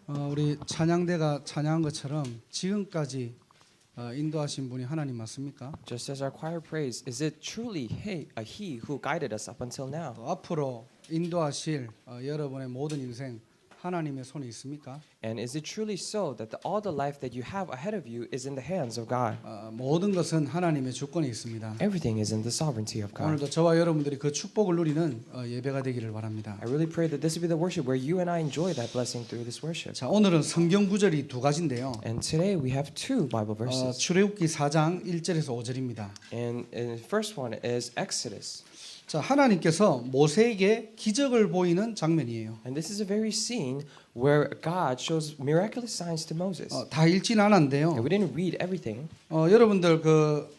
우리 찬양대가 찬양한 것처럼 지금까지 인도하신 분이 하나님 맞습니까? Just as our choir prays, is it truly He who guided us up until now? 또 앞으로 인도하실 여러분의 모든 인생 하나님의 손에 있습니까? And is it truly so that all the life that you have ahead of you is in the hands of God? 모든 것은 하나님의 주권에 있습니다. Everything is in the sovereignty of God. 오늘도 저와 여러분들이 그 축복을 누리는 예배가 되기를 바랍니다. I really pray that this will be the worship where you and I enjoy that blessing through this worship. 자, 오늘은 성경 구절이 두 가지인데요. And today we have two Bible verses. 출애굽기 4장 1절에서 5절입니다. And the first one is Exodus. 자, 하나님께서 모세에게 기적을 보이는 장면이에요. And this is a very scene where God shows miraculous signs to Moses. 다 읽진 않았는데요. And we didn't read everything. 여러분들 그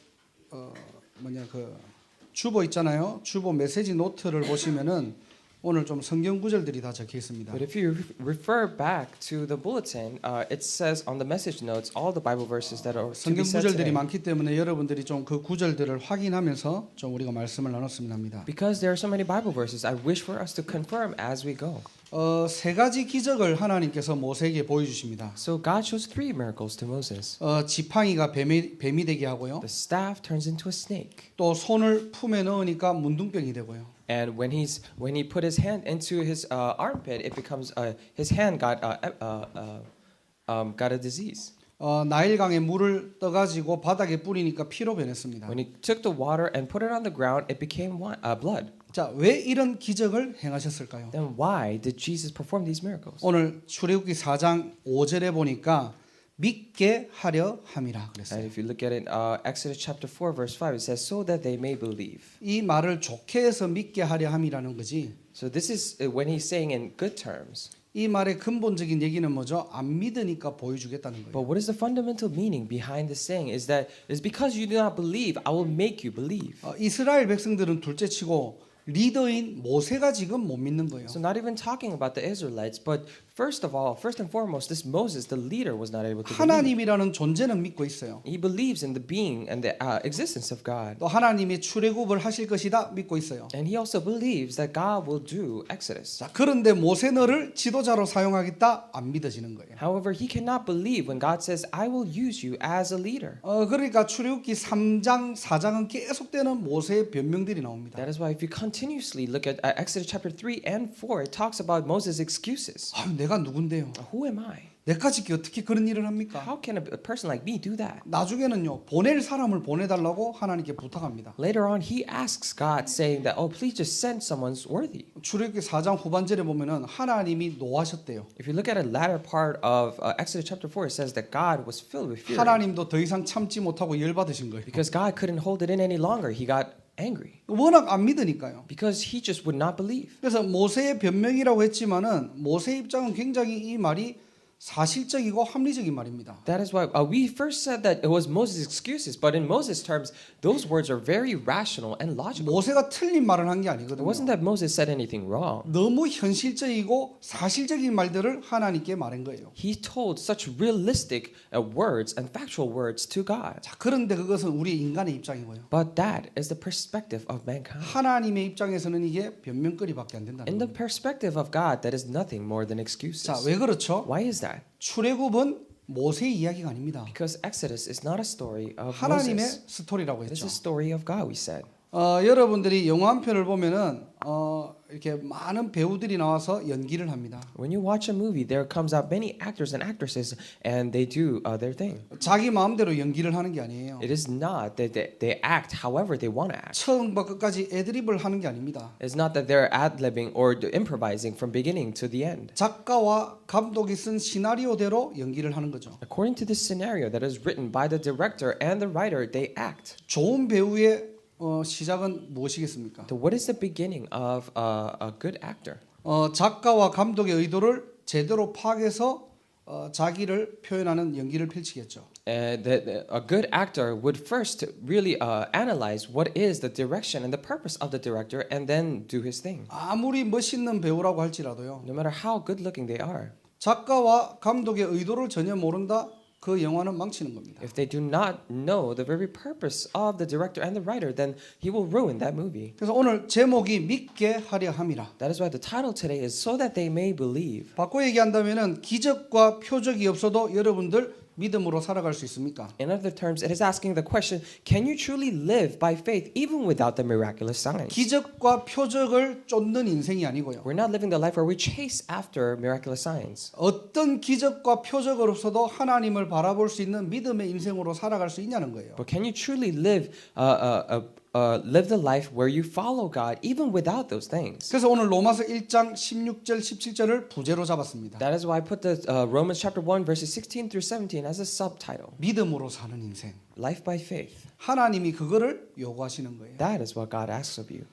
주보 있잖아요. 주보 메시지 노트를 보시면은 오늘 좀 성경 구절들이 다 적혀 있습니다. But if you refer back to the bulletin, it says on the message notes all the Bible verses that are to 성경 be said 구절들이 today. 많기 때문에 여러분들이 좀 그 구절들을 확인하면서 좀 우리가 말씀을 나눴으면 합니다. Because there are so many Bible verses, I wish for us to confirm as we go. 세 가지 기적을 하나님께서 모세에게 보여주십니다. So God shows three miracles to Moses. 지팡이가 뱀이 되게 하고요. The staff turns into a snake. 또 손을 품에 넣으니까 문둥병이 되고요. And when he put his hand into his armpit, it becomes his hand got a disease. 나일강에 물을 떠가지고 바닥에 뿌리니까 피로 변했습니다. When he took the water and put it on the ground, it became blood. 자, 왜 이런 기적을 행하셨을까요? Then why did Jesus perform these miracles? 오늘 출애굽기 4장 5절에 보니까 믿게 하려 함이라 And 그랬어요. if you look at it, Exodus chapter 4, verse 5, it says, "So that they may believe." 이 말을 좋게 해서 믿게 하려 함이라는 거지. So this is when he's saying in good terms. 이 말의 근본적인 얘기는 뭐죠? 안 믿으니까 보여주겠다는 거예요. But what is the fundamental meaning behind this saying? Is that it's because you do not believe, I will make you believe. 이스라엘 백성들은 둘째치고 리더인 모세가 지금 못 믿는 거예요. So not even talking about the Israelites, but first and foremost, this Moses, the leader, was not able to believe. 하나님이라는 존재는 믿고 있어요. He believes in the being and the existence of God. 또 하나님이 출애굽을 하실 것이다 믿고 있어요. And he also believes that God will do Exodus. 자, 그런데 모세 너를 지도자로 사용하겠다 안 믿어지는 거예요. However, he cannot believe when God says, I will use you as a leader. 그러니까 출애굽기 3장, 4장은 계속되는 모세의 변명들이 나옵니다. That is why if you continuously look at Exodus chapter 3 and 4, it talks about Moses' excuses. 내가 누군데요? Who am I? 내까지 어떻게 그런 일을 합니까? How can a person like me do that? 나중에는요, 보낼 사람을 보내달라고 하나님께 부탁합니다. Later on, he asks God, saying that, oh, please just send someone's worthy. 출애굽기 4장 후반절에 보면은 하나님이 노하셨대요. If you look at a latter part of Exodus chapter 4, it says that God was filled with fury. 하나님도 더 이상 참지 못하고 열받으신 거예요. Because God couldn't hold it in any longer. He got angry. 워낙 안 믿으니까요. Because he just would not believe. 그래서 모세의 변명이라고 했지만은 모세 입장은 굉장히 이 말이 사실적이고 합리적인 말입니다. That is why we first said that it was Moses' excuses, but in Moses' terms, those words are very rational and logical. 모세가 틀린 말을 한 게 It 아니거든요. wasn't that Moses said anything wrong. 너무 현실적이고 사실적인 말들을 하나님께 말한 거예요. He told such realistic words and factual words to God. 자, 그런데 그것은 우리 인간의 입장이고요. But that is the perspective of mankind. 하나님의 입장에서는 이게 변명거리밖에 안 된다는 In the 거예요. perspective of God, that is nothing more than excuses. 자, 왜 그렇죠? Why is that? 출애굽은 모세의 이야기가 아닙니다. Because Exodus is not a story of 하나님의 Moses. 스토리라고 It is 했죠. a story of God, we said. 여러분들이 영화 한 편을 보면은 이렇게 많은 배우들이 나와서 연기를 합니다. When you watch a movie, there comes out many actors and actresses, and they do their thing. 자기 마음대로 연기를 하는 게 아니에요. It is not that they act however they want to act. 처음부터 끝까지 애드립을 하는 게 아닙니다. It's not that they're ad-libbing or improvising from beginning to the end. 작가와 감독이 쓴 시나리오대로 연기를 하는 거죠. According to this scenario that is written by the director and the writer, they act. 좋은 배우의 시작은 무엇이겠습니까? So what is the beginning of a good actor? 작가와 감독의 의도를 제대로 파악해서 자기를 표현하는 연기를 펼치겠죠. A good actor would first really analyze what is the direction and the purpose of the director and then do his thing. 아무리 멋있는 배우라고 할지라도요. No matter how good looking they are. 작가와 감독의 의도를 전혀 모른다? 그 영화는 망치는 겁니다. If they do not know the very purpose of the director and the writer, then he will ruin that movie. 그래서 오늘 제목이 믿게 하려 함이라. That is why the title today is So That They May Believe. 바꿔 얘기한다면은 기적과 표적이 없어도 여러분들 믿음으로 살아갈 수 있습니까? In other terms, it is asking the question, can you truly live by faith even without the miraculous signs? 기적과 표적을 쫓는 인생이 아니고요. We're not living the life where we chase after miraculous signs. 어떤 기적과 표적을 없어도 하나님을 바라볼 수 있는 믿음의 인생으로 살아갈 수 있냐는 거예요. But can you truly live live the life where you follow God even without those things? 그래서 오늘 로마서 1장 16절 17절을 부제로 잡았습니다. That is why I put the Romans chapter 1 verses 16 through 17 as a subtitle. 믿음으로 사는 인생. Life by faith. 하나님이 그거를 요구하시는 거예요. That is what God asks of you.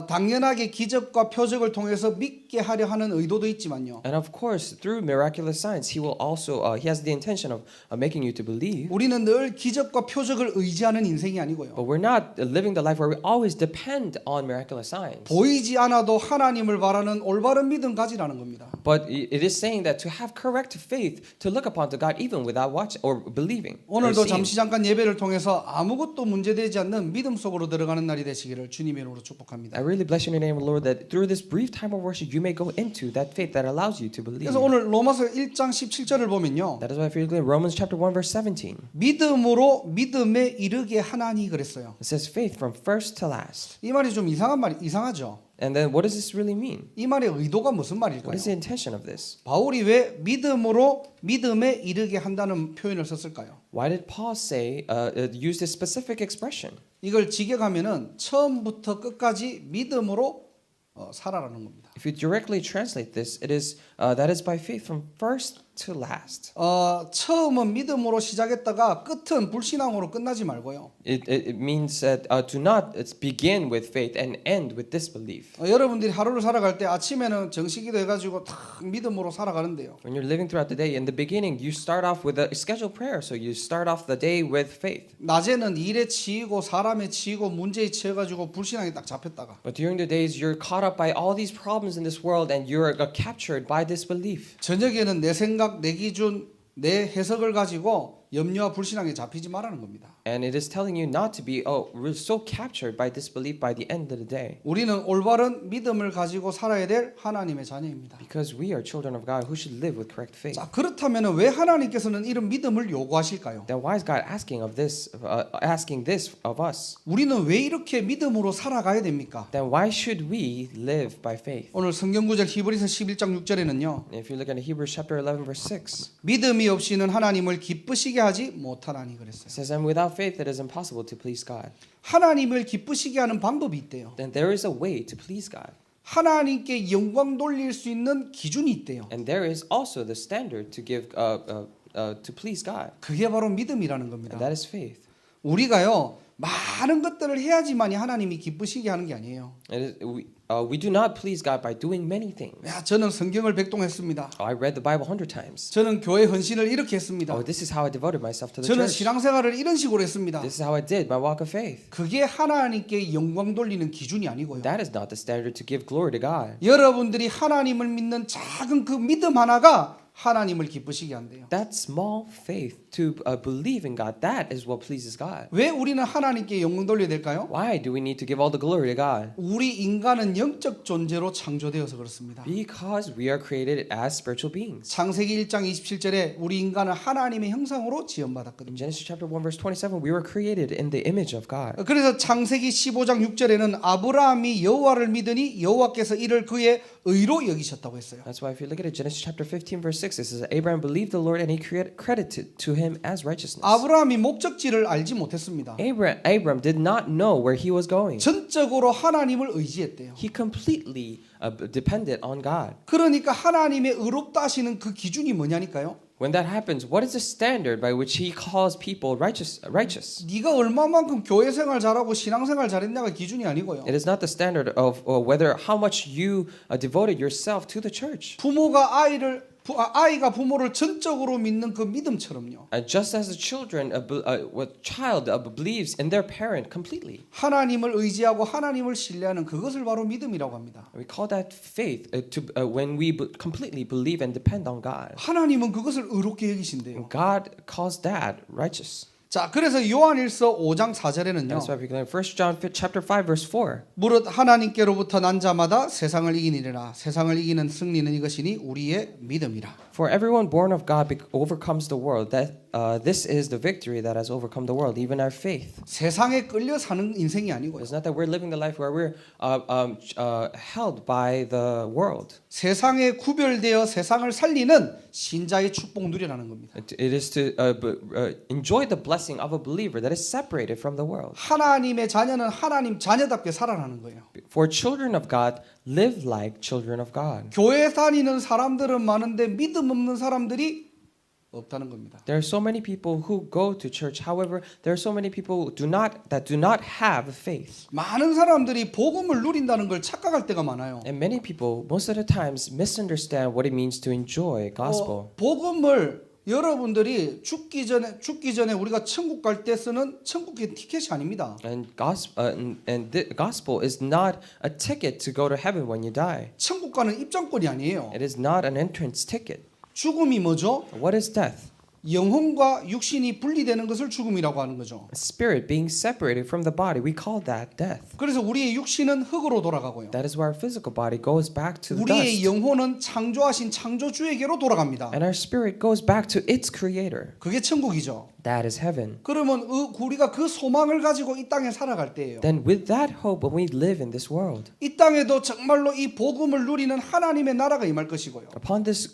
당연하게 기적과 표적을 통해서 믿게 하려 하는 의도도 있지만요. And of course, through miraculous signs, he will also he has the intention of making you to believe. 우리는 늘 기적과 표적을 의지하는 인생이 아니고요. But we're not living the life where we always depend on miraculous signs. 보이지 않아도 하나님을 바라는 올바른 믿음 가지라는 겁니다. But it is saying that to have correct faith, to look upon to God even without watching or believing. or 오늘도 seeing. 잠시 잠깐 예배를 통해서 아무것도 문제되지 않는 믿음 속으로 들어가는 날이 되시기를 주님의 이름으로 축복합니다. I really bless you in the name of the Lord that through this brief time of worship you may go into that faith that allows you to believe. 그래서 오늘 로마서 1장 17절을 보면요. That is why if you look at Romans chapter 1 verse 17, 믿음으로 믿음에 이르게 하나니 그랬어요. it says faith from first to last. 이 말이 좀 이상하죠. And then what does this really mean? 이 말의 의도가 무슨 말일까요? What is the intention of this? 바울이 왜 믿음으로 믿음에 이르게 한다는 표현을 썼을까요? Why did Paul say use this specific expression? 이걸 직역하면은 처음부터 끝까지 믿음으로 살아라는 겁니다. If you directly translate this, it is that is by faith from first to last. 처음은 믿음으로 시작했다가 끝은 불신앙으로 끝나지 말고요. It means that do not begin with faith and end with disbelief. 여러분들이 하루를 살아갈 때 아침에는 정식기도 해가지고 탁 믿음으로 살아가는데요. When you're living throughout the day, in the beginning, you start off with a scheduled prayer. So you start off the day with faith. 낮에는 일에 치이고 사람에 치이고 문제에 치여가지고 불신앙에 딱 잡혔다가 But during the days, you're caught up by all these problems in this world and you're captured by disbelief. 저녁에는 내 생각, 내 기준, 내 해석을 가지고 염려와 불신앙에 잡히지 말라는 겁니다. And it is telling you not to be we're so captured by disbelief by the end of the day. 우리는 올바른 믿음을 가지고 살아야 될 하나님의 자녀입니다. Because we are children of God who should live with correct faith. 자, 그렇다면 왜 하나님께서는 이런 믿음을 요구하실까요? Then why is God asking this of us? 우리는 왜 이렇게 믿음으로 살아가야 됩니까? Then why should we live by faith? 오늘 성경구절 히브리서 11장 6절에는요. If you look at Hebrews chapter 11 verse 6, 믿음이 없이는 하나님을 기쁘시게 하지 못하나니 그랬어요. it says, "And without faith it is impossible to please God." 하나님을 기쁘시게 하는 방법이 있대요. Then there is a way to please God. 하나님께 영광 돌릴 수 있는 기준이 있대요. And there is also the standard to give to please God. 그게 바로 믿음이라는 And 겁니다. that is faith. 우리가요 많은 것들을 해야지만이 하나님이 기쁘시게 하는 게 아니에요. We do not please God by doing many things. 야, 저는 성경을 백동했습니다. I read the Bible 100 times. 저는 교회 헌신을 이렇게 했습니다. This is how I devoted myself to the 저는 church. 신앙생활을 이런 식으로 했습니다. This is how I did my walk of faith. 그게 하나님께 영광 돌리는 기준이 아니고요. That is not the standard to give glory to God. 여러분들이 하나님을 믿는 작은 그 믿음 하나가 하나님을 기쁘시게 한대요. That small faith to believe in God, that is what pleases God. 왜 우리는 하나님께 영광 돌려야 될까요? Why do we need to give all the glory to God? 우리 인간은 영적 존재로 창조되어서 그렇습니다. Because we are created as spiritual beings. 창세기 1장 27절에 우리 인간은 하나님의 형상으로 In 지음받았거든요. Genesis chapter 1 verse 27, we were created in the image of God. 그래서 창세기 15장 6절에는 아브라함이 여호와를 믿으니 여호와께서 이를 그의 의로 여기셨다고 했어요. That's why if you look at it, Genesis chapter 15 verse 6, it says Abraham believed the Lord and he credited to him as righteousness. 아브라함이 목적지를 알지 못했습니다. Abram did not know where he was going. 전적으로 하나님을 의지했대요. He completely depended on God. 그러니까 하나님의 의롭다 하시는 그 기준이 뭐냐니까요? When that happens, what is the standard by which he calls people righteous? 네가 얼마만큼 교회 생활 잘하고 신앙 생활 잘했냐가 기준이 아니고요. It is not the standard of whether how much you devoted yourself to the church. 부모가 아이를 아이가 부모를 전적으로 믿는 그 믿음처럼요. Just as the children, what child believes in their parent completely. 하나님을 의지하고 하나님을 신뢰하는 그것을 바로 믿음이라고 합니다. We call that faith when we completely believe and depend on God. 하나님은 그것을 의롭게 여기신대요. God calls that righteous. 자, 그래서 요한일서 5장 4절에는요. That's why we can 1 John chapter 5 verse 4. 무릇 하나님께로부터 난 자마다 세상을 이기니라. 세상을 이기는 승리는 이것이니 우리의 믿음이라. For everyone born of God overcomes the world. This is the victory that has overcome the world, even our faith. 세상에 끌려 사는 인생이 아니고요. It's not that we're living the life where we're held by the world. 세상에 구별되어 세상을 살리는 신자의 축복 누리라는 겁니다. It is to enjoy the blessing of a believer that is separated from the world. 하나님의 자녀는 하나님 자녀답게 살아가는 거예요. For children of God, live like children of God. 교회 다니는 사람들은 많은데 믿음 없는 사람들이 없다는 겁니다. There are so many people who go to church. However, there are so many people that do not have faith. 많은 사람들이 복음을 누린다는 걸 착각할 때가 많아요. And many people, most of the times, misunderstand what it means to enjoy gospel. 복음을 여러분들이 죽기 전에 우리가 천국 갈 때 쓰는 천국의 티켓이 아닙니다. And the gospel is not a ticket to go to heaven when you die. 천국 가는 입장권이 아니에요. It is not an entrance ticket. 죽음이 뭐죠? What is death? 영혼과 육신이 분리되는 것을 죽음이라고 하는 거죠. Spirit being separated from the body. We call that death. 그래서 우리의 육신은 흙으로 돌아가고요. That is why our physical body goes back to the 우리의 dust. 영혼은 창조하신 창조주에게로 돌아갑니다. And our spirit goes back to its creator. 그게 천국이죠. That is heaven. 그러면 우리가 그 소망을 가지고 이 땅에 살아갈 때예요. Then with that hope, when we live in this world, 이 땅에도 정말로 이 복음을 누리는 하나님의 나라가 임할 것이고요. upon this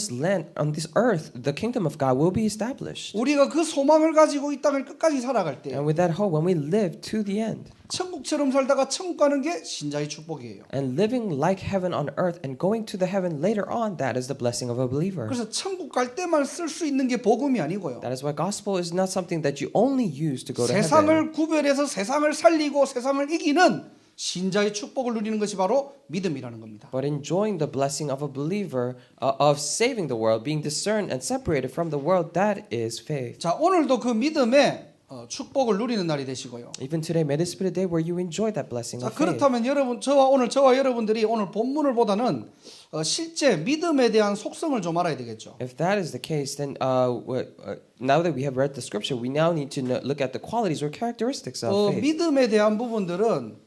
land, on this earth, the kingdom of God will be established. 우리가 그 소망을 가지고 이 땅을 끝까지 살아갈 때 And with that hope, when we live to the end, 천국처럼 살다가 천국 가는 게 신자의 축복이에요. and living like heaven on earth and going to the heaven later on, that is the blessing of a believer. 그래서 천국 갈 때만 쓸 수 있는 게 복음이 아니고요. That is why gospel is not something that you only use to go to heaven. 세상을 구별해서 세상을 살리고 세상을 이기는 신자의 축복을 누리는 것이 바로 믿음이라는 겁니다. But enjoying the blessing of a believer of saving the world, being discerned and separated from the world, that is faith. 자, 오늘도 그 믿음의 축복을 누리는 날이 되시고요. Even today, may this be the day where you enjoy that blessing 자, of faith. 그렇다면 저와 여러분들이 오늘 본문을 보다는 실제 믿음에 대한 속성을 좀 알아야 되겠죠. If that is the case, then now that we have read the scripture, we now need to look at the qualities or characteristics of faith. 믿음에 대한 부분들은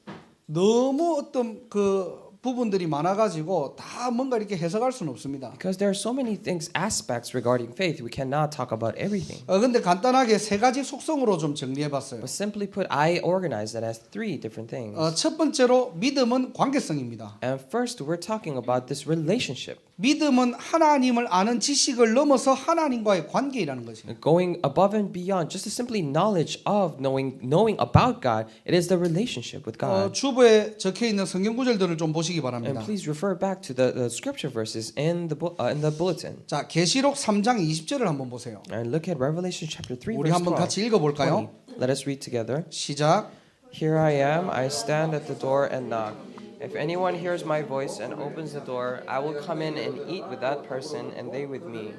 너무 어떤 그 부분들이 많아가지고 다 뭔가 이렇게 해석할 수는 없습니다. Because there are so many things, aspects regarding faith, we cannot talk about everything. 근데 간단하게 세 가지 속성으로 좀 정리해봤어요. But simply put, I organize that as three different things. 첫 번째로 믿음은 관계성입니다. And first, we're talking about this relationship. 믿음은 하나님을 아는 지식을 넘어서 하나님과의 관계라는 것이에요. Going above and beyond, just simply knowledge of knowing about God, it is the relationship with God. 주부에 적혀 있는 성경 구절들을 좀 보시기 바랍니다. And please refer back to the scripture verses in the bulletin. 자, 계시록 3장 20절을 한번 보세요. And look at Revelation chapter 3 우리 verse 한번 12. 같이 읽어볼까요? 20. Let us read together. 시작. Here I am, I stand at the door and knock. If anyone hears my voice and opens the door, I will come in and eat with that person and they with me.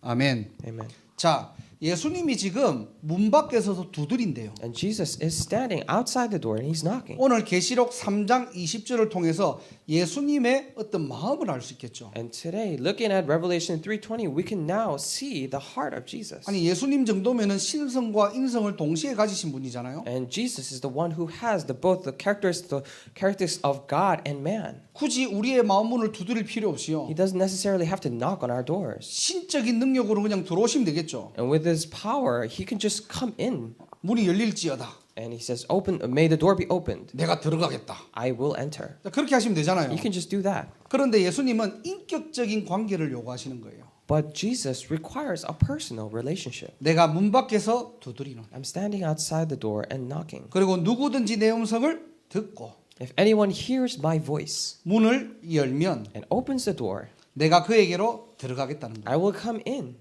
아멘. Amen. 자, 예수님이 지금 문 밖에 서서 두드린대요. And Jesus is standing outside the door and he's knocking. 오늘 계시록 3장 20절을 통해서 예수님의 어떤 마음을 알 수 있겠죠. And today, looking at Revelation 3:20, we can now see the heart of Jesus. 아니 예수님 정도면은 신성과 인성을 동시에 가지신 분이잖아요. And Jesus is the one who has both the characteristics of God and man. 굳이 우리의 마음 문을 두드릴 필요 없이요. He doesn't necessarily have to knock on our doors. 신적인 능력으로 그냥 들어오시면 되겠죠. And with his power, he can just come in. 문이 열릴지어다. And he says, may the door be opened. 내가 들어가겠다. I will enter. 자, 그렇게 하시면 되잖아요. You can just do that. 그런데 예수님은 인격적인 관계를 요구하시는 거예요. But Jesus requires a personal relationship. 내가 문 밖에서 두드리는. I'm standing outside the door and knocking. 그리고 누구든지 내 음성을 듣고 If anyone hears my voice 문을 열면 and opens the door, 내가 그에게로 들어가겠다는 거예요. I will come in.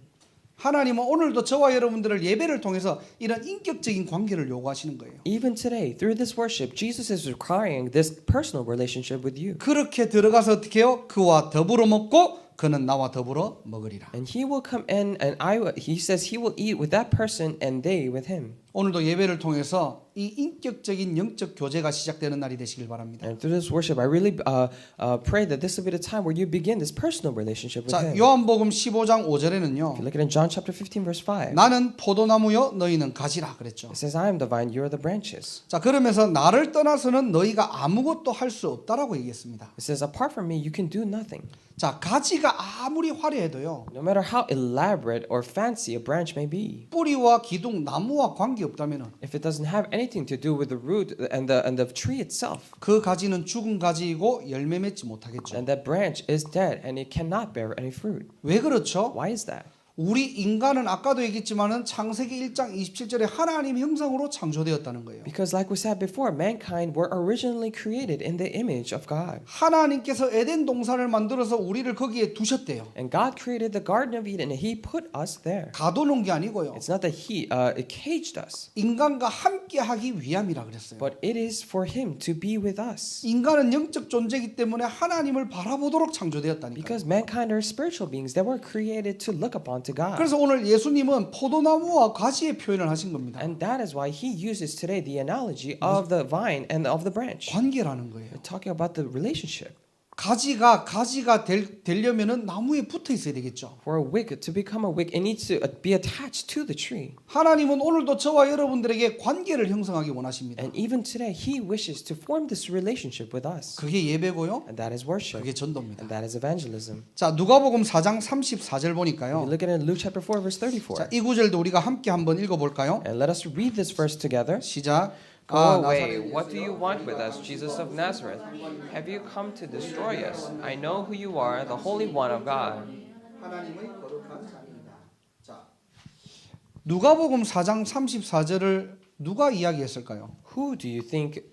하나님은 오늘도 저와 여러분들을 예배를 통해서 이런 인격적인 관계를 요구하시는 거예요. Even today, through this worship, Jesus is requiring this personal relationship with you. 그렇게 들어가서 어떻게 해요? 그와 더불어 먹고 그는 나와 더불어 먹으리라. And he will come in and he says he will eat with that person and they with him. 오늘도 예배를 통해서 이 인격적인 영적 교제가 시작되는 날이 되시길 바랍니다. And through this worship, I really pray that this will be the time where you begin this personal relationship with 자, him. 요한복음 15장 If 5절에는요. you look at in John chapter 15 verse 5, 나는 포도나무요 너희는 가지라 그랬죠. it says, I am the vine, you are the branches. 자, 그러면서 나를 떠나서는 너희가 아무것도 할 수 없다라고 얘기했습니다. It says, apart from me, you can do nothing. 자, 가지가 아무리 화려해도요. No matter how elaborate or fancy a branch may be, 뿌리와 기둥, 나무와 관계 없다면은 if it doesn't have anything to do with the root and the tree itself, 그 가지는 죽은 가지이고 열매 맺지 못하겠죠. then that branch is dead and it cannot bear any fruit. 왜 그렇죠? Why is that? 우리 인간은 아까도 얘기했지만은 창세기 1장 27절에 하나님 형상으로 창조되었다는 거예요. Because like we said before, mankind were originally created in the image of God. 하나님께서 에덴 동산을 만들어서 우리를 거기에 두셨대요. And God created the Garden of Eden and He put us there. 가둬놓은 게 아니고요. It's not that He caged us, 인간과 함께하기 위함이라 그랬어요. but it is for Him to be with us. 인간은 영적 존재이기 때문에 하나님을 바라보도록 창조되었다니까요. Because mankind are spiritual beings that were created to look upon to God. 그래서 오늘 예수님은 포도나무와 가지의 표현을 하신 겁니다. And that is why He uses today the analogy of the vine and of the branch. 관계라는 거예요. We're talking about the relationship. 가지가 되려면은 나무에 붙어 있어야 되겠죠. For a wick to become a wick, it needs to be attached to the tree. 하나님은 오늘도 저와 여러분들에게 관계를 형성하기 원하십니다. And even today, He wishes to form this relationship with us. 그게 예배고요. And that is worship. 그게 전도입니다. And that is evangelism. 자, 누가복음 4장 34절 We 보니까요. look at it in Luke chapter 4, verse 자, 34. 이 구절도 우리가 함께 한번 읽어볼까요? And let us read this verse together. 시작. Go away. 나사렛 What do you want with us, Jesus of Nazareth? Have you come to destroy us? I know who you are, the Holy One of God. 하나님의 거룩한 자입니다. 자, 누가복음 4장 34절을 누가 이야기했을까요? Who do you think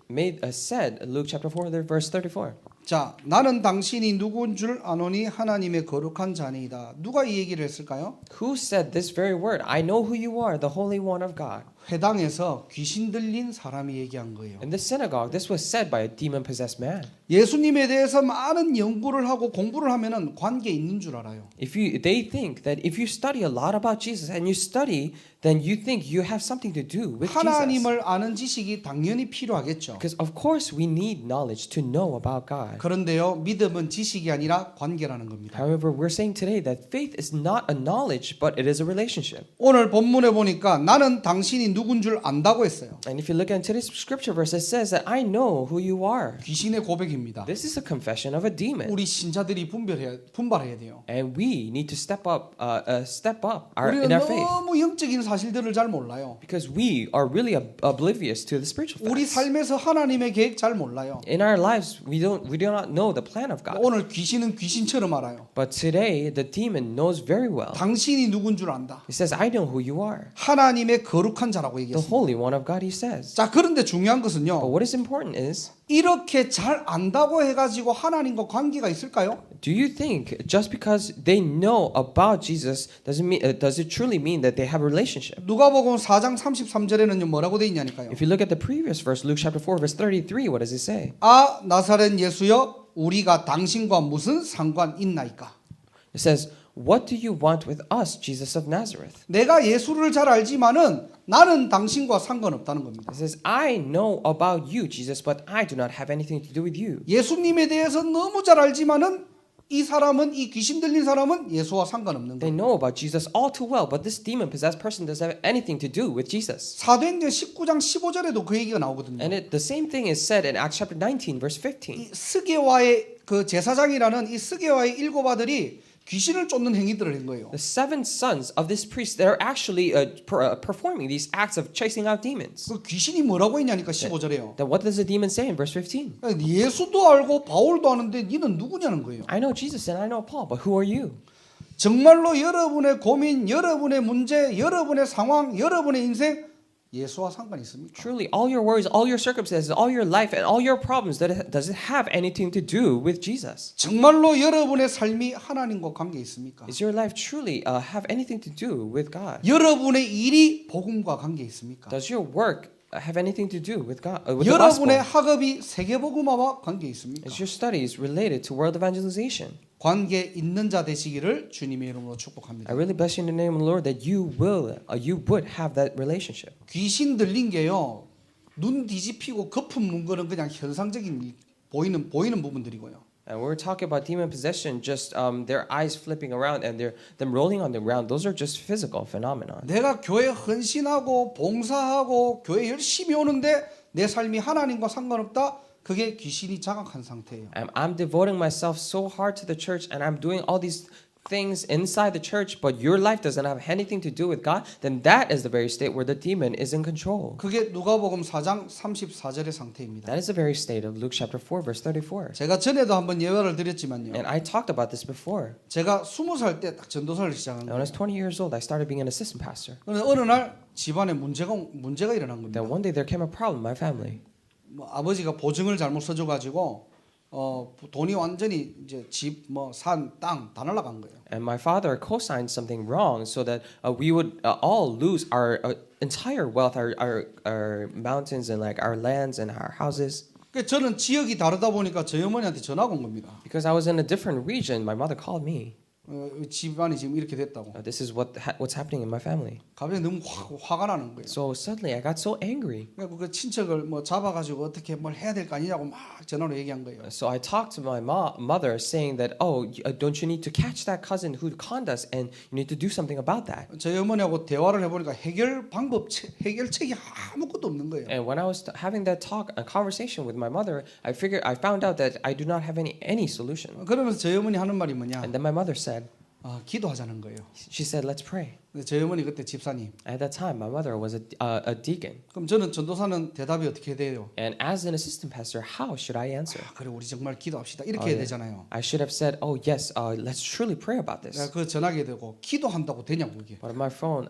said Luke chapter 4, verse 34? 자, 나는 당신이 누구인 줄 아노니 하나님의 거룩한 자니이다. 누가 이 얘기를 했을까요? Who said this very word? I know who you are, the Holy One of God. 회당에서 귀신 들린 사람이 얘기한 거예요. In the synagogue, this was said by a demon-possessed man. 예수님에 대해서 많은 연구를 하고 공부를 하면은 관계 있는 줄 알아요. They think that if you study a lot about Jesus and you study, then you think you have something to do with Jesus. 하나님을 아는 지식이 당연히 필요하겠죠. Because of course we need knowledge to know about God. 그런데요, 믿음은 지식이 아니라 관계라는 겁니다. However, we're saying today that faith is not a knowledge, but it is a relationship. 오늘 본문에 보니까 나는 당신이 누군 줄 안다고 했어요. And if you look at today's scripture verse, it says that I know who you are. 귀신의 고백입니다. This is a confession of a demon. 우리 신자들이 분발해야 돼요. And we need to step up in 우리는 our faith. 너무 영적인 사실들을 잘 몰라요. Because we are really oblivious to the spiritual 우리 facts. 삶에서 하나님의 계획 잘 몰라요. In our lives, we do not know the plan of God. 오늘 귀신은 귀신처럼 알아요. But today, the demon knows very well. 당신이 누군 줄 안다. He says, I know who you are. 하나님의 거룩한 자라고 The 얘기했습니다. Holy One of God, he says. 자, 그런데 중요한 But 것은요. what is important is, 이렇게 잘 안다고 해가지고 하나님과 관계가 있을까요? do you think just because they know about Jesus does it truly mean that they have a relationship? 누가복음 4장 33절에는요 뭐라고 돼 있냐니까요. If you look at the previous verse, Luke chapter 4, verse 33, what does it say? 아 나사렛 예수여 우리가 당신과 무슨 상관 있나이까? It says, what do you want with us, Jesus of Nazareth? 내가 예수를 잘 알지만은 나는 당신과 상관없다는 겁니다. It says, I know about you, Jesus, but I do not have anything to do with you. 예수님에 대해서 너무 잘 알지만은 이 귀신 들린 사람은 예수와 상관없는 They 거예요. know about Jesus all too well, but this demon-possessed person doesn't have anything to do with Jesus. 사도행전 19장 15절에도 그 얘기가 나오거든요. And the same thing is said in Acts chapter 19, verse 15. 이 스게와의 그 제사장이라는 이 스게와의 일곱 아들이 귀신을 쫓는 행위들을 한 거예요. The seven sons of this priest, they're actually performing these acts of chasing out demons. 그 귀신이 뭐라고 했냐니까 15절에요. Then what does the demon say in verse 15? 예수도 알고 바울도 아는데 너는 누구냐는 거예요. I know Jesus and I know Paul, but who are you? 정말로 여러분의 고민, 여러분의 문제, 여러분의 상황, 여러분의 인생 예수와 상관이 있습니까? Truly, all your worries, all your circumstances, all your life, and all your problems, does it have anything to do with Jesus? 정말로 여러분의 삶이 하나님과 관계 있습니까? Is your life truly have anything to do with God? 여러분의 일이 복음과 관계 있습니까? Does your work have anything to do with God? With the gospel? 여러분의 학업이 세계복음화와 관계 있습니까? Is your studies related to world evangelization? 관계 있는 자 되시기를 주님의 이름으로 축복합니다. I really bless you in the name of the Lord that you would have that relationship. 귀신 들린 게요. 눈 뒤집히고 거품 문 거는 그냥 현상적인 보이는 부분들이고요. And we're talking about demon possession, just their eyes flipping around and them rolling on the ground. Those are just physical phenomena. 내가 교회 헌신하고 봉사하고 교회 열심히 오는데 내 삶이 하나님과 상관없다. 그게 귀신이 장악한 상태예요. I'm devoting myself so hard to the church and I'm doing all these things inside the church, but your life doesn't have anything to do with God, then that is the very state where the demon is in control. 그게 누가복음 4장 34절의 상태입니다. That is the very state of Luke chapter 4, verse 34. 제가 전에도 한번 예화를 드렸지만요. And I talked about this before. 제가 20살 때 딱 전도사를 시작한 When I was 거예요. 20 years old, I started being an assistant pastor. 그런데 어느 날 집안에 문제가 일어난 겁니다. Then one day there came a problem in my family. 뭐 아버지가 보증을 잘못 써줘 가지고 돈이 완전히 이제 집, 뭐 산, 땅 다 날아간 거예요. And my father co-signed something wrong so that we would all lose our entire wealth, our mountains and like our lands and our houses. 그러니까 저는 지역이 다르다 보니까 저희 어머니한테 전화가 온 겁니다. Because I was in a different region, my mother called me. 집안이 지금 이렇게 됐다고. This is what's happening in my family. 갑자기 너무 화가 나는 거예요. So suddenly I got so angry. 그래서 그 친척을 뭐 잡아가지고 어떻게 뭘 해야 될 거 아니냐고 막 전화로 얘기한 거예요. So I talked to my mother saying that, oh, don't you need to catch that cousin who conned us and you need to do something about that. 저희 어머니하고 대화를 해보니까 해결책이 아무것도 없는 거예요. And when I was having that a conversation with my mother, I found out that I do not have any solution. 그러면서 저희 어머니 하는 말이 뭐냐? And then my mother said, 기도하자는 거예요. she said, let's pray. 근데 저희 어머니 그때 집사님. At that time, my mother was a deacon. 그럼 저는 전도사는 대답이 어떻게 돼요? And as an assistant pastor, how should I answer? 그래 우리 정말 기도합시다 이렇게 해야 되잖아요. I should have said, oh yes, let's truly pray about this. 그 전화하게 되고 기도한다고 되냐고 이게. But on my phone,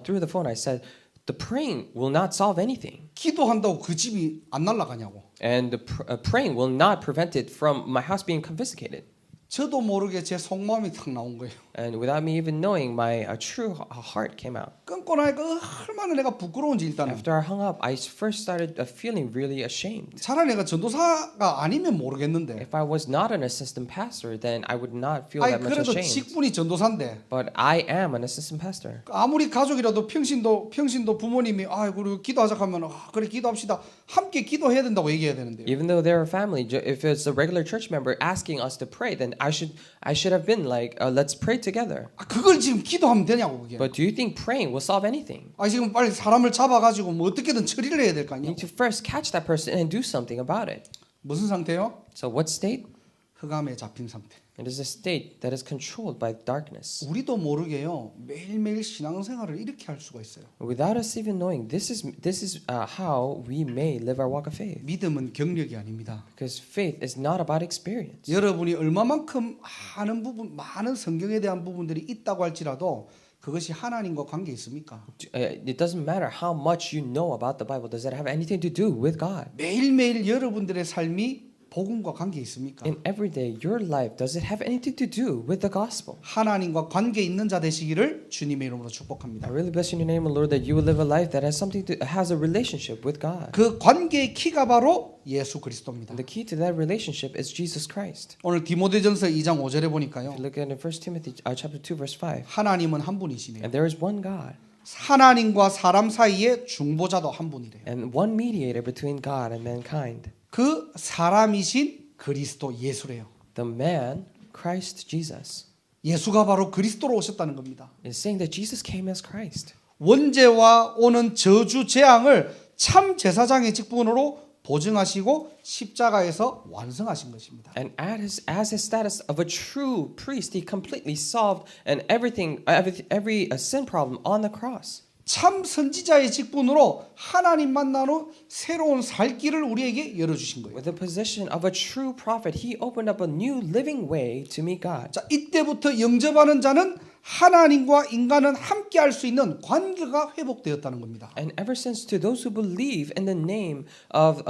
through the phone, I said, the praying will not solve anything. 기도한다고 그 집이 안 날아가냐고. And the praying will not prevent it from my house being confiscated. 저도 모르게 제 속마음이 탁 나온 거예요. And without me even knowing, my true heart came out. 끊고 나니까 얼마나 내가 부끄러운지 일단은. After I hung up, I first started feeling really ashamed. 차라리 내가 전도사가 아니면 모르겠는데. If I was not an assistant pastor, then I would not feel 아니 that much 그래도 ashamed. 직분이 전도사인데. But I am an assistant pastor. 아무리 가족이라도 평신도 부모님이 우리 기도하자 하면 그래 기도합시다. 함께 기도해야 된다고 얘기해야 되는데요. Even though they're a family, if it's a regular church member asking us to pray, then I should have been like, let's pray together. 그걸 지금 기도하면 되냐고 그게. But do you think praying will solve anything? 지금 빨리 사람을 잡아가지고 뭐 어떻게든 처리를 해야 될 거 You 아니야. need to first catch that person and do something about it. 무슨 상태요? So what state? 흑암에 잡힌 상태. It is a state that is controlled by darkness. 우리도 모르게요 매일매일 신앙생활을 이렇게 할 수가 있어요. Without us even knowing, this is how we may live our walk of faith. 믿음은 경력이 아닙니다. Because faith is not about experience. 여러분이 얼마만큼 많은 성경에 대한 부분들이 있다고 할지라도 그것이 하나님과 관계 있습니까? It doesn't matter how much you know about the Bible. Does it have anything to do with God? 매일매일 여러분들의 삶이 복음과 관계 있습니까? In every day, your life, does it have anything to do with the gospel? 하나님과 관계 있는 자 되시기를 주님의 이름으로 축복합니다. I really bless you in the name of the Lord that you will live a life that has a relationship with God. 그 관계의 키가 바로 예수 그리스도입니다. And the key to that relationship is Jesus Christ. 오늘 디모데전서 2장 5절에 보니까요. If you look at it in 1 Timothy chapter 2 verse 5. 하나님은 한 분이시네요. And there is one God 하나님과 사람 사이에 중보자도 한 분이래요. and one mediator between God and mankind. 그 사람이신 그리스도 예수래요. The man, Christ Jesus, 예수가 바로 그리스도로 오셨다는 겁니다. is saying that Jesus came as Christ. 원죄와 오는 저주 재앙을 참 제사장의 직분으로 보증하시고 십자가에서 완성하신 것입니다. And as his status of a true priest, he completely solved and every sin problem on the cross. 참 선지자의 직분으로 하나님 만나는 새로운 살 길을 우리에게 열어주신 거예요. With the position of a true prophet, he opened up a new living way to meet God. 자, 이때부터 영접하는 자는 하나님과 인간은 함께할 수 있는 관계가 회복되었다는 겁니다. And ever since to those who believe in the name of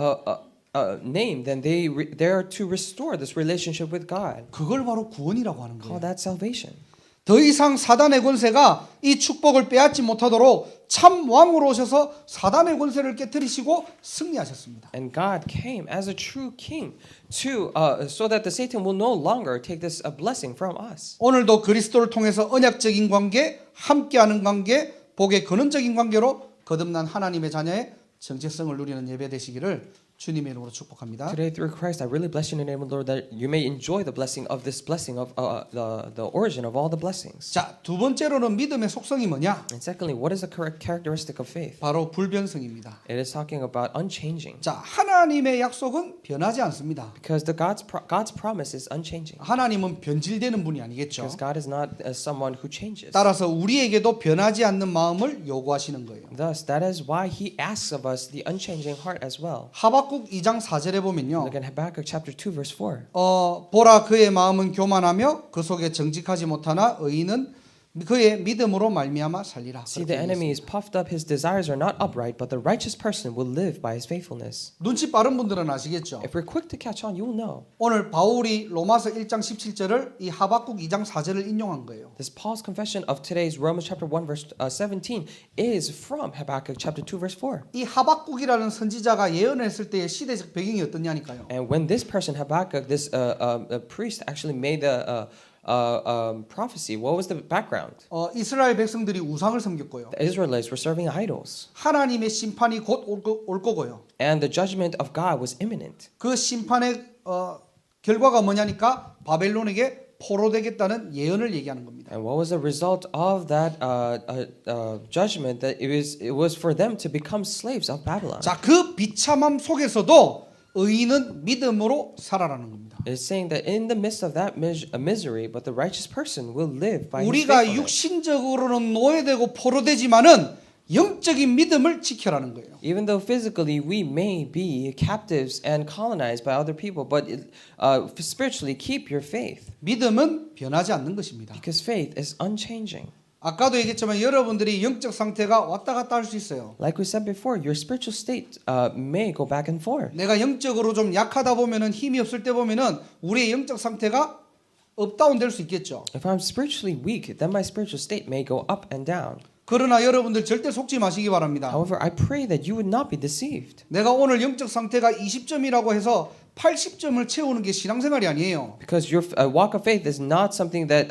name, then they are to restore this relationship with God. 그걸 바로 구원이라고 하는 Call 거예요. that salvation. 더 이상 사단의 권세가 이 축복을 빼앗지 못하도록 참 왕으로 오셔서 사단의 권세를 깨뜨리시고 승리하셨습니다. And God came as a true king to so that the Satan will no longer take this blessing from us. 오늘도 그리스도를 통해서 언약적인 관계, 함께하는 관계, 복의 근원적인 관계로 거듭난 하나님의 자녀의 정체성을 누리는 예배 되시기를 주님의 이름으로 축복합니다. Today, through Christ, I really bless you in the name of the Lord that you may enjoy the blessing of this blessing of the origin of all the blessings. 자, 두 번째로는 믿음의 속성이 뭐냐? And secondly, what is the correct characteristic of faith? 바로 불변성입니다. It is talking about unchanging. 자, 하나님의 약속은 변하지 않습니다. Because God's promise is unchanging. 하나님은 변질되는 분이 아니겠죠. Because God is not someone who changes. 따라서 우리에게도 변하지 않는 마음을 요구하시는 거예요. Thus, that is why He asks of us the unchanging heart as well. 하박국 2장 4절에 보면요. Look at Habakkuk chapter 2, verse 4. 보라 그의 마음은 교만하며 그 속에 정직하지 못하나 의인은 그의 믿음으로 말미암아 살리라. See, the enemy is puffed up, his desires are not upright, but the righteous person will live by his faithfulness. 눈치 빠른 분들은 아시겠죠. If we're quick to catch on, you will know. 오늘 바울이 로마서 1장 17절을 이 하박국 2장 4절을 인용한 거예요. This Paul's confession of today's Romans chapter 1, verse 17 is from Habakkuk chapter 2, verse 4. 이 하박국이라는 선지자가 예언했을 때의 시대적 배경이 어떠냐니까요. And when this person, Habakkuk, this priest actually made the prophecy, what was the background? 이스라엘 백성들이 우상을 섬겼고요. The Israelites were serving idols. 하나님의 심판이 곧 올 거고요. And the judgment of God was imminent. 그 심판의 결과가 뭐냐니까 바벨론에게 포로되겠다는 예언을 얘기하는 겁니다. And what was the result of that judgment? That it was for them to become slaves of Babylon. 자, 그 비참함 속에서도 의인은 믿음으로 살아라는 겁니다. It's saying that in the midst of that misery, but the righteous person will live by his 우리가 faithfulness. 육신적으로는 노예되고 포로되지만은 영적인 믿음을 지켜라는 거예요. Even though physically we may be captives and colonized by other people, but spiritually keep your faith. 믿음은 변하지 않는 것입니다. Because faith is unchanging. 아까도 얘기했지만 여러분들이 영적 상태가 왔다 갔다 할 수 있어요. Like we said before, your spiritual state may go back and forth. 내가 영적으로 좀 약하다 보면은 힘이 없을 때 보면은 우리의 영적 상태가 업다운 될 수 있겠죠. If I'm spiritually weak, then my spiritual state may go up and down. 그러나 여러분들 절대 속지 마시기 바랍니다. However, I pray that you would not be deceived. 내가 오늘 영적 상태가 20점이라고 해서 80점을 채우는 게 신앙생활이 아니에요. Because your walk of faith is not something that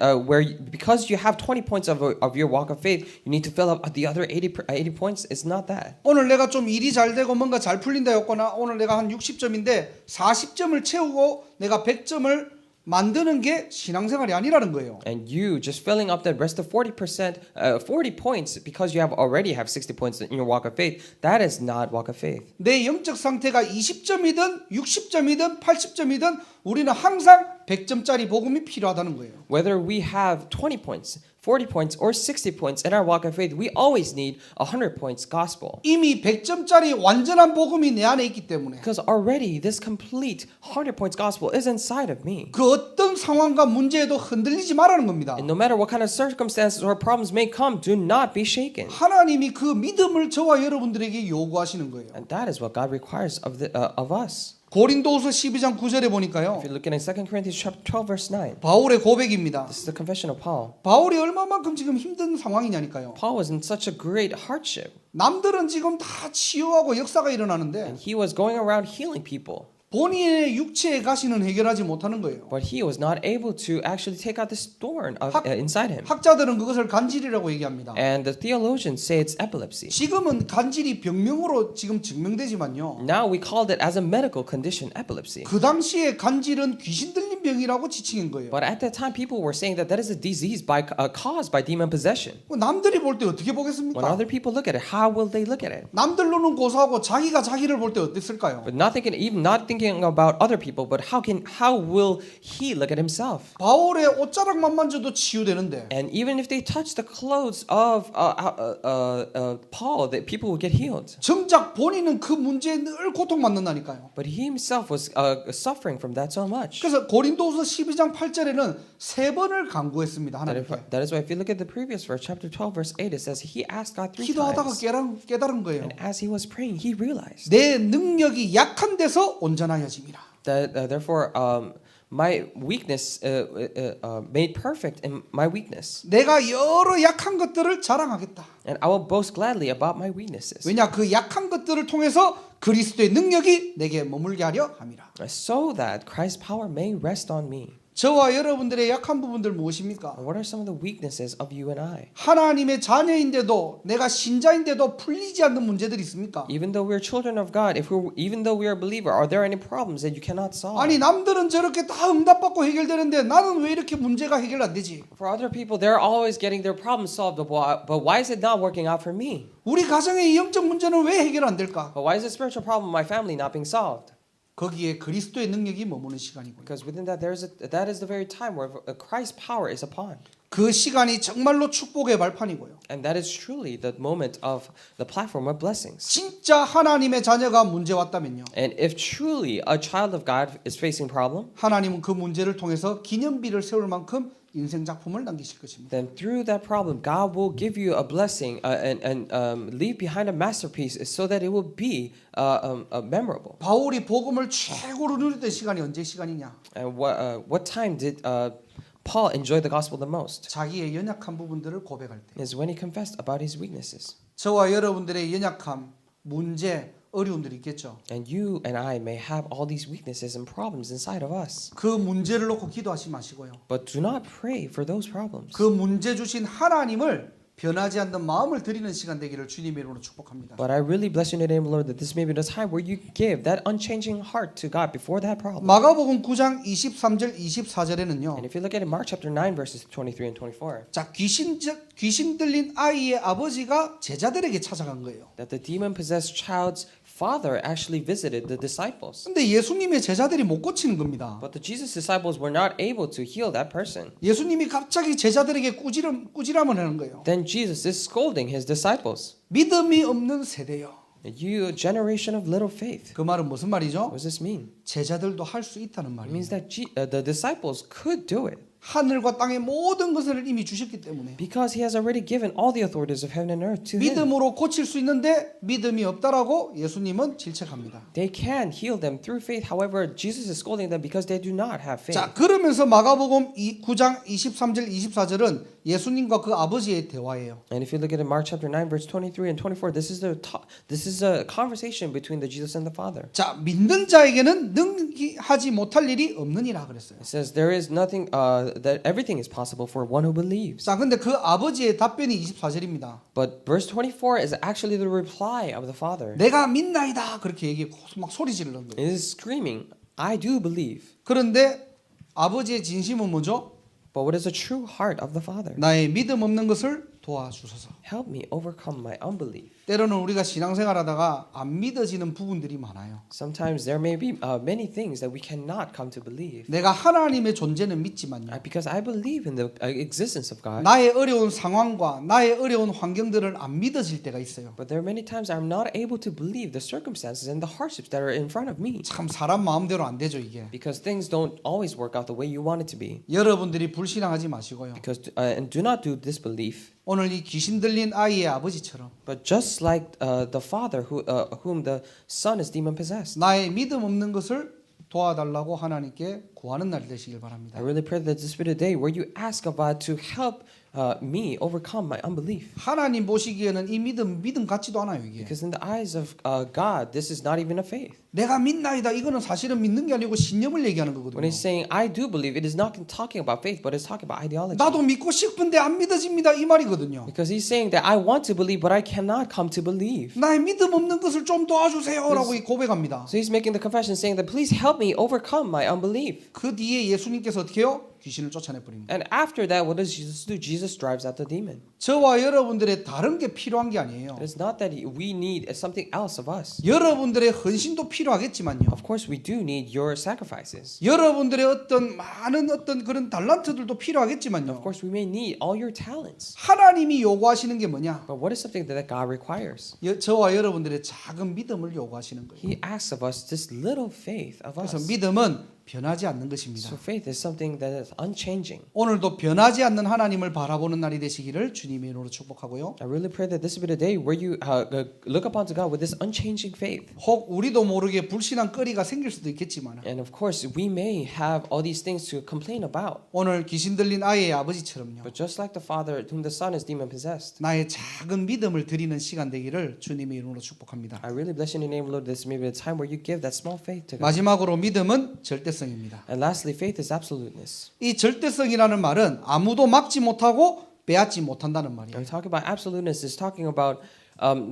because you have 20 points of your walk of faith, you need to fill up the other 80 points. It's not that. 오늘 내가 좀 일이 잘 되고 뭔가 잘 풀린다였거나 오늘 내가 한 60점인데 40점을 채우고 내가 100점을 만드는 게 신앙생활이 아니라는 거예요. And you just filling up the rest of 40 points because you already have 60 points in your walk of faith, that is not walk of faith. 내 영적 상태가 20점이든 60점이든 80점이든 우리는 항상 100점짜리 복음이 필요하다는 거예요. Whether we have 20 points, 40 points, or 60 points in our walk of faith, we always need 100 points gospel. 이미 100점짜리 완전한 복음이 내 안에 있기 때문에 Because already this complete 100 points gospel is inside of me. 그 어떤 상황과 문제에도 흔들리지 말라는 겁니다. And no matter what kind of circumstances or problems may come, do not be shaken. 하나님이 그 믿음을 저와 여러분들에게 요구하시는 거예요. And that is what God requires of us. 고린도후서 12장 9절에 보니까요. If you look at 2 Corinthians chapter 12 verse 9, 바울의 고백입니다. this is the confession of Paul. 바울이 얼마만큼 지금 힘든 상황이냐니까요. Paul was in such a great hardship, 남들은 지금 다 치유하고 역사가 일어나는데 and he was going around healing people, 본인의 육체의 가시는 해결하지 못하는 거예요. but he was not able to actually take out this thorn inside him. 학자들은 그것을 간질이라고 얘기합니다. And the theologians say it's epilepsy. 지금은 간질이 병명으로 지금 증명되지만요. Now we called it as a medical condition, epilepsy. 그 당시에 간질은 귀신 들린 병이라고 지칭인 거예요. But at that time, people were saying that is a disease caused by demon possession. 남들이 볼 때 어떻게 When 보겠습니까? other people look at it, how will they look at it? 남들로는 고사하고 자기가 자기를 볼 때 어땠을까요? But not thinking about other people, but how will he look at himself? 바울의 옷자락만 만져도 치유되는데 And even if they touch the clothes of Paul, that people will get healed. 정작 본인은 그 문제에 늘 고통받는다니까요. But he himself was suffering from that so much. 그래서 고린도후서 12장 8절에는 3번을 간구했습니다. 하나님께. That is why if you look at the previous verse, chapter 12, verse 8, it says he asked God 3 기도하다가 times. 깨달은 거예요. And as he was praying, he realized 내 능력이 약한 데서 온전하여짐이라. that therefore my weakness made perfect in my weakness. 내가 여러 약한 것들을 자랑하겠다. And I will boast gladly about my weaknesses. 왜냐 그 약한 것들을 통해서 그리스도의 능력이 내게 머물게 하려 함이라. So that Christ's power may rest on me. 저와 여러분들의 약한 부분들 무엇입니까? And what are some of the weaknesses of you and I? 하나님의 자녀인데도 내가 신자인데도 풀리지 않는 문제들이 있습니까? Even though we're children of God, even though we are a believer, are there any problems that you cannot solve? 아니 남들은 저렇게 다 응답받고 해결되는데 나는 왜 이렇게 문제가 해결 안 되지? For other people, they're always getting their problems solved, but why is it not working out for me? 우리 가정의 영적 문제는 왜 해결 안 될까? But why is the spiritual problem of my family not being solved? 거기에 그리스도의 능력이 머무는 시간이고요. Because within that, that is the very time where Christ's power is upon. 그 시간이 정말로 축복의 발판이고요. And that is truly the moment of the platform of blessings. 진짜 하나님의 자녀가 문제 왔다면요. And if truly a child of God is facing problem, 하나님은 그 문제를 통해서 기념비를 세울 만큼 인생 작품을 남기실 것입니다. then through that problem, God will give you a blessing and leave behind a masterpiece so that it will be memorable. 바울이 복음을 최고로 누렸던 시간이 언제 시간이냐? And what time did Paul enjoy the gospel the most? 자기의 연약한 부분들을 고백할 때. Is when he confessed about his weaknesses. 저와 여러분들의 연약함, 문제, 어려움들이 있겠죠. And you and I may have all these weaknesses and problems inside of us. 그 문제를 놓고 기도하지 마시고요. But do not pray for those problems. 그 문제 주신 하나님을 변하지 않는 마음을 드리는 시간 되기를 주님의 이름으로 축복합니다. But I really bless you in the name of the Lord that this may be the time where you give that unchanging heart to God before that problem. 마가복음 9장 23절 24절에는요. And if you look at it, Mark chapter 9 verses 23 and 24. 자, 귀신 들린 아이의 아버지가 제자들에게 찾아간 거예요. That the demon-possessed child's father actually visited the disciples. 근데 예수님의 제자들이 못 고치는 겁니다. But the Jesus disciples were not able to heal that person. 예수님이 갑자기 제자들에게 꾸지람을 하는 거예요. Then Jesus is scolding his disciples. 믿음이 없는 세대요. You generation of little faith. 그 말은 무슨 말이죠? What does this mean? 제자들도 할 수 있다는 It means 말이에요. that the disciples could do it. 하늘과 땅의 모든 것을 이미 주셨기 때문에 Because he has already given all the authorities of heaven and earth to him. 믿음으로 고칠 수 있는데 믿음이 없다라고 예수님은 질책합니다. They can heal them through faith. However, Jesus is scolding them because they do not have faith. 자, 그러면서 마가복음 9장 23절 24절은 예수님과 그 아버지의 대화예요. And if you look at it, Mark chapter 9 verse 23 and 24, this is a conversation between the Jesus and the Father. 자, 믿는 자에게는 능히하지 못할 일이 없느니라 그랬어요. It says there is nothing that everything is possible for one who believes. 자, 근데 그 아버지의 답변이 24절입니다. But verse 24 is actually the reply of the Father. 내가 믿나이다 그렇게 얘기하고 막 소리 지르는 거예요. It is screaming, I do believe. 그런데 아버지의 진심은 뭐죠? But what is the true heart of the Father? 나의 믿음 없는 것을 도와주소서. Help me overcome my unbelief. 때로는 우리가 신앙생활하다가 안 믿어지는 부분들이 많아요. Sometimes there may be many things that we cannot come to believe. 내가 하나님의 존재는 믿지만요. Because I believe in the existence of God. 나의 어려운 상황과 나의 어려운 환경들을 안 믿어질 때가 있어요. But there are many times I'm not able to believe the circumstances and the hardships that are in front of me. 참 사람 마음대로 안 되죠 이게. Because things don't always work out the way you want it to be. 여러분들이 불신앙하지 마시고요. Because and do not do disbelief. 오늘 이 귀신 들린 아이의 아버지처럼 But just like the father whom the son is demon possessed. 나의 믿음 없는 것을 도와달라고 하나님께 구하는 날이 되시길 바랍니다. I really pray that this be the day where you ask of God to help me overcome my unbelief. 하나님 보시기에는 이 믿음 같지도 않아요 이게. Because in the eyes of God, this is not even a faith. 내가 믿나이다 이거는 사실은 믿는 게 아니고 신념을 얘기하는 When 거거든요. he's saying I do believe, it is not talking about faith, but it's talking about ideology. 나도 믿고 싶은데 안 믿어집니다 이 말이거든요. Because he's saying that I want to believe, but I cannot come to believe. 나의 믿음 없는 것을 좀 도와주세요라고 고백합니다. So he's making the confession, saying that please help me overcome my unbelief. 그 뒤에 예수님께서 어떻게 해요? 귀신을 쫓아내 버립니다. And after that, what does Jesus do? Jesus drives out the demon. 저와 여러분들의 다른 게 필요한 게 아니에요. It is not that we need something else of us. 여러분들의 헌신도 필요하겠지만요. Of course, we do need your sacrifices. 여러분들의 어떤 많은 그런 달란트들도 Of 필요하겠지만요. course, we may need all your talents. 하나님이 요구하시는 게 뭐냐? But what is something that God requires? 저와 여러분들의 작은 믿음을 요구하시는 거예요. He asks of us this little faith of 그래서 us. 믿음은 변하지 않는 것입니다. So faith is something that is unchanging. 오늘도 변하지 않는 하나님을 바라보는 날이 되시기를 주님의 이름으로 축복하고요. I really pray that this will be the day where you look upon to God with this unchanging faith. 혹 우리도 모르게 불신한 거리가 생길 수도 있겠지만 And of course, we may have all these things to complain about. 오늘 귀신 들린 아이의 아버지처럼요. But just like the father whom the son is demon possessed, 나의 작은 믿음을 드리는 시간 되기를 주님의 이름으로 축복합니다. I really bless you in the name of the Lord. This may be the time where you give that small faith to God. 마지막으로 믿음은 절대성입니다. And lastly, faith is absoluteness. 이 절대성이라는 말은 아무도 막지 못하고 빼앗지 못한다는 말이에요. And talking about absoluteness is talking about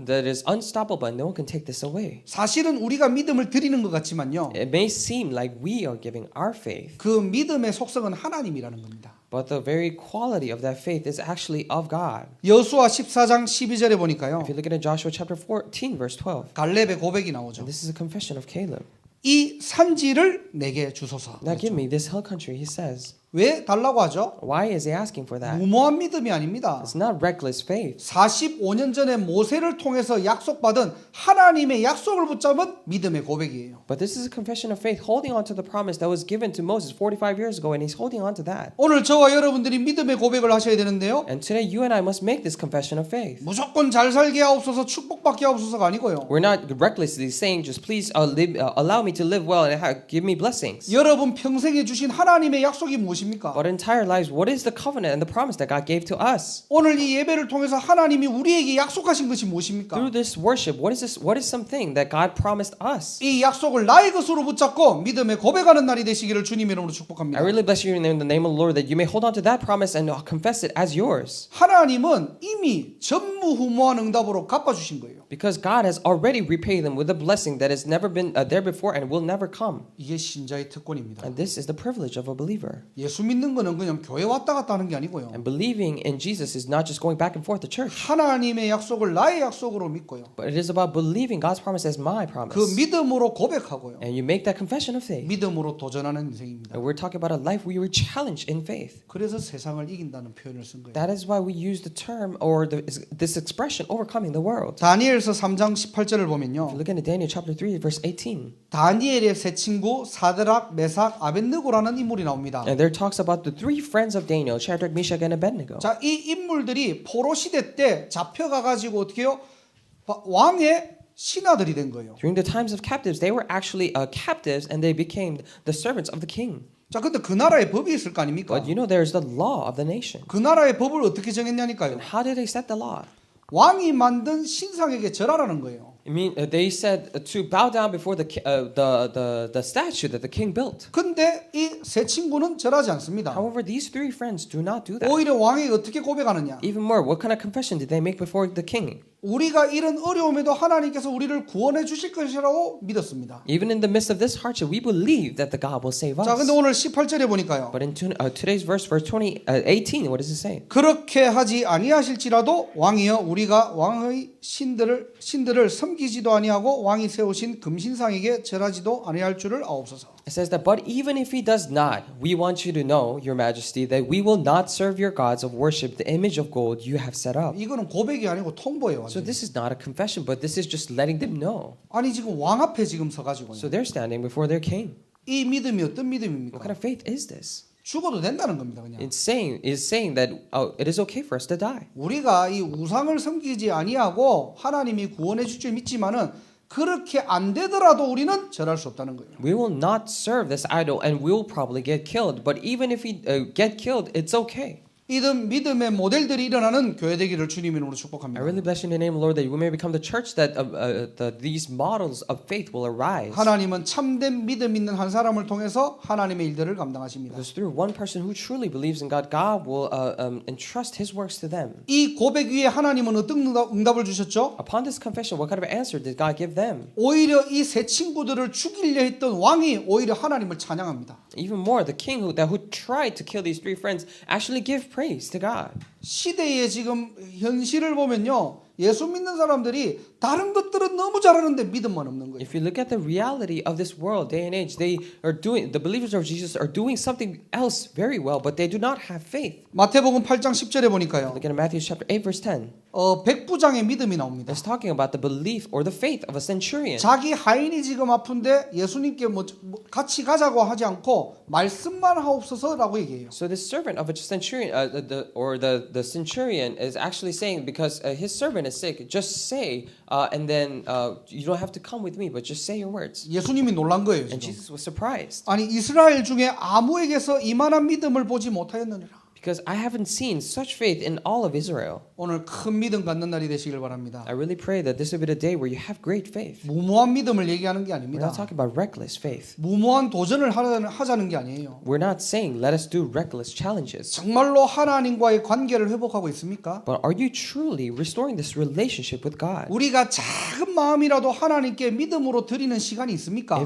that is unstoppable and no one can take this away. 사실은 우리가 믿음을 드리는 것 같지만요. It may seem like we are giving our faith, 그 믿음의 속성은 하나님이라는 겁니다. but the very quality of that faith is actually of God. 여수와 14장 12절에 보니까요. If you look at Joshua chapter 14, verse 12, 갈렙의 고백이 나오죠. and this is a confession of Caleb. 이 산지를 내게 주소서. Now give me this hill country, he says. 왜 달라고 하죠? Why is he asking for that? 무모한 믿음이 아닙니다. It's not reckless faith. 45년 전에 모세를 통해서 약속받은 하나님의 약속을 붙잡은 믿음의 고백이에요. But this is a confession of faith, holding on to the promise that was given to Moses 45 years ago, and he's holding on to that. 오늘 저와 여러분들이 믿음의 고백을 하셔야 되는데요. And today, you and I must make this confession of faith. 무조건 잘 살게 하옵소서 축복받게 하옵소서가 아니고요. We're not recklessly saying, just please allow me to live well and give me blessings. 여러분 평생에 주신 하나님의 약속이 무엇입니까? But entire lives, what is the covenant and the promise that God gave to us? 오늘 이 예배를 통해서 하나님이 우리에게 약속하신 것이 무엇입니까? Through this worship, what is this? What is something that God promised us? 이 약속을 나의 것으로 붙잡고 믿음에 고백하는 날이 되시기를 주님의 이름으로 I 축복합니다. really bless you in the name of the Lord that you may hold on to that promise and confess it as yours. 하나님은 이미 전무후무한 응답으로 갚아주신 거예요. Because God has already repaid them with a blessing that has never been there before and will never come. 이게 신자의 특권입니다. And this is the privilege of a believer. 예수 믿는 거는 그냥 교회 왔다 갔다 하는 게 아니고요. And believing in Jesus is not just going back and forth to church, 하나님의 약속을 나의 약속으로 믿고요. but it is about believing God's promise as my promise. 그 믿음으로 고백하고요. And you make that confession of faith. 믿음으로 도전하는 인생입니다. And we're talking about a life where you were challenged in faith. 그래서 세상을 이긴다는 표현을 쓴 거예요. That is why we use the term or this expression, overcoming the world. 다니엘서 3장 18절을 보면요. If you look at Daniel chapter 3, verse 18. 다니엘의 세 친구 사드락, 메삭, 아벳느고라는 인물이 나옵니다. And there talks about the three friends of Daniel, Shadrach, Meshach, and Abednego. 자, 이 인물들이 포로 시대 때 잡혀가 가지고 어떻게 해요? 왕의 신하들이 된 거예요. During the times of captives, they were actually captives and they became the servants of the king. 자, 근데 그 나라의 법이 있을 거 아닙니까? But you know there's the law of the nation. 그 나라의 법을 어떻게 정했냐니까요. And how did they set the law? 왕이 만든 신상에게 절하라는 거예요. I mean, they said to bow down before the statue that the king built. 근데 이 세 친구는 절하지 않습니다. However, these three friends do not do that. 오히려 왕에게 어떻게 고백하느냐? Even more, what kind of confession did they make before the king? 우리가 이런 어려움에도 하나님께서 우리를 구원해 주실 것이라고 믿었습니다. Even in the midst of this hardship, we believe that the God will save 자, 근데 us. 오늘 18절에 보니까요. But in today's verse 18, what does it say? 그렇게 하지 아니하실지라도 왕이여 우리가 왕의 신들을 섬기지도 아니하고 왕이 세우신 금신상에게 절하지도 아니할 줄을 아옵소서. It says that, but even if he does not, we want you to know, your majesty, that we will not serve your gods of worship, the image of gold you have set up. 이거는 고백이 아니고 통보예요. So 완전히. this is not a confession, but this is just letting them know. 아니 지금 왕 앞에 지금 서가지고요. So they're standing before their king. 이 믿음이 어떤 What 믿음입니까? kind of faith is this? 죽어도 된다는 겁니다. 그냥. It's saying that it is okay for us to die. 우리가 이 우상을 섬기지 아니하고 하나님이 구원해 줄 줄 믿지만은 그렇게 안 되더라도 우리는 절할 수 없다는 거예요. We will not serve this idol and we'll probably get killed. But even if we get killed, it's okay. 이런 믿음의 모델들이 일어나는 교회 되기를 주님의 이름으로 I 축복합니다. really bless you in the name of the Lord that we may become the church that these models of faith will arise. 하나님은 참된 믿음 있는 한 사람을 통해서 하나님의 일들을 감당하십니다. Because through one person who truly believes in God, God will entrust His works to them. 이 고백 위에 하나님은 어떤 응답을 주셨죠? Upon this confession, what kind of answer did God give them? 오히려 이 세 친구들을 죽이려 했던 왕이 오히려 하나님을 찬양합니다. Even more, the king who tried to kill these three friends actually give praise to God. 시대의 지금 현실을 보면요. 예수 믿는 사람들이 다른 것들은 너무 잘하는데 믿음만 없는 거예요. If you look at the reality of this world, day and age, the believers of Jesus are doing something else very well, but they do not have faith. 마태복음 8장 10절에 보니까요. Look at Matthew chapter 8, verse 10. 백부장의 믿음이 나옵니다. It's talking about the belief or the faith of a centurion. 자기 하인이 지금 아픈데 예수님께 같이 가자고 하지 않고 말씀만 하옵소서라고 얘기해요. So the servant of a centurion, the centurion is actually saying because his servant is sick, just say, and then you don't have to come with me, but just say your words. 예수님이 놀란 거예요. And 지금. Jesus was surprised 아니 이스라엘 중에 아무에게서 이만한 믿음을 보지 못하였느니라. because I haven't seen such faith in all of Israel. 오늘 큰 믿음 갖는 날이 되시길 바랍니다. I really pray that this will be the day where you have great faith. 무모한 믿음을 얘기하는 게 We're 아닙니다. not talking about reckless faith. 무모한 도전을 하자는 게 아니에요. We're not saying let us do reckless challenges. 정말로 하나님과의 관계를 회복하고 있습니까? But are you truly restoring this relationship with God? 우리가 작은 마음이라도 하나님께 믿음으로 드리는 시간이 있습니까?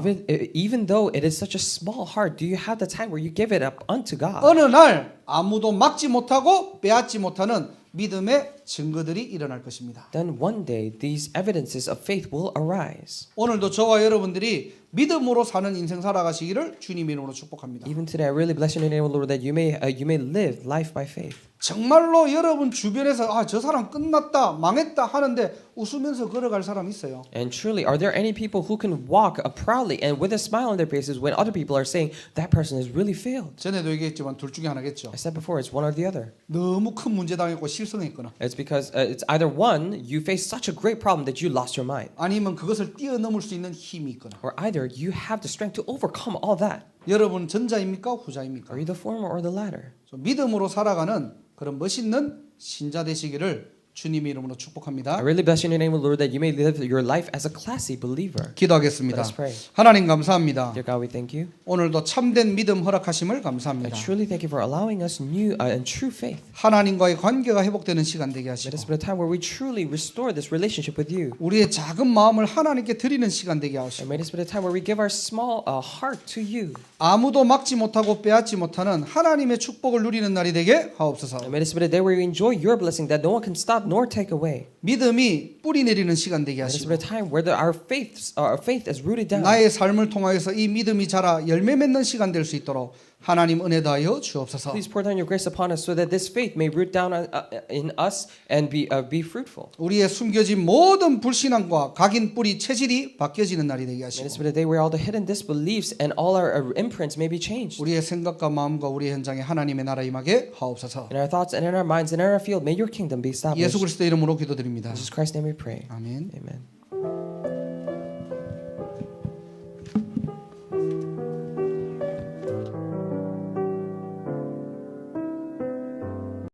Even though it is such a small heart, do you have the time where you give it up unto God? 어느 날 아무도 막지 못하고 빼앗지 못하는 믿음의 증거들이 일어날 것입니다. Then one day these evidences of faith will arise. 오늘도 저와 여러분들이 믿음으로 사는 인생 살아가시기를 주님의 이름으로 축복합니다. Even today, I really bless your name, Lord, that you may live life by faith. 정말로 여러분 주변에서 저 사람 끝났다, 망했다 하는데 웃으면서 걸어갈 사람 있어요. And truly, are there any people who can walk proudly and with a smile on their faces when other people are saying that person has really failed? 전에도 얘기했지만 둘 중에 하나겠죠. I said before, it's one or the other. 너무 큰 문제 당했고 실성했거나 It's because it's either one, you face such a great problem that you lost your mind, 아니면 그것을 뛰어넘을 수 있는 힘이 있거나. or either you have the strength to overcome all that. 여러분 전자입니까 후자입니까? Are you the former or the latter? 믿음으로 살아가는 그런 멋있는 신자 되시기를 주님의 이름으로 축복합니다. I really bless your name, Lord, that you may live your life as a classy believer. 기도하겠습니다. Let us pray. 하나님 감사합니다. Dear God, we thank you. 오늘도 참된 믿음 허락하심을 I 감사합니다. truly thank you for allowing us new and true faith. 하나님과의 관계가 회복되는 시간 되게 Let 하시고 us be a time where we truly restore this relationship with you. 우리의 작은 마음을 하나님께 드리는 시간 되게 And 하시고 may this be a time where we give our small heart to you. 아무도 막지 못하고 빼앗지 못하는 하나님의 축복을 누리는 날이 되게 하옵소서. And may this be the day where you enjoy your blessing that no one can stop nor take away. 믿음이 뿌리 내리는 시간 되게 May this 하시고 be a time where our faith is rooted down. 나의 삶을 통하여서 이 믿음이 자라 열매 맺는 시간 될 수 있도록 하나님 은혜 다하여 주옵소서. Please pour down your grace upon us so that this faith may root down in us and be fruitful. 우리의 숨겨진 모든 불신앙과 각인 뿌리 체질이 바뀌어지는 날이 되게 May this 하시고 be the day where all the hidden disbeliefs and all our imprints may be changed. 우리의 생각과 마음과 우리의 현장에 하나님의 나라 임하게 하옵소서. In our thoughts and in our minds and in our field, may your kingdom be established. 예수 그리스도 이름으로 기도드립니다. In Jesus Christ's name we pray. 아멘. Amen.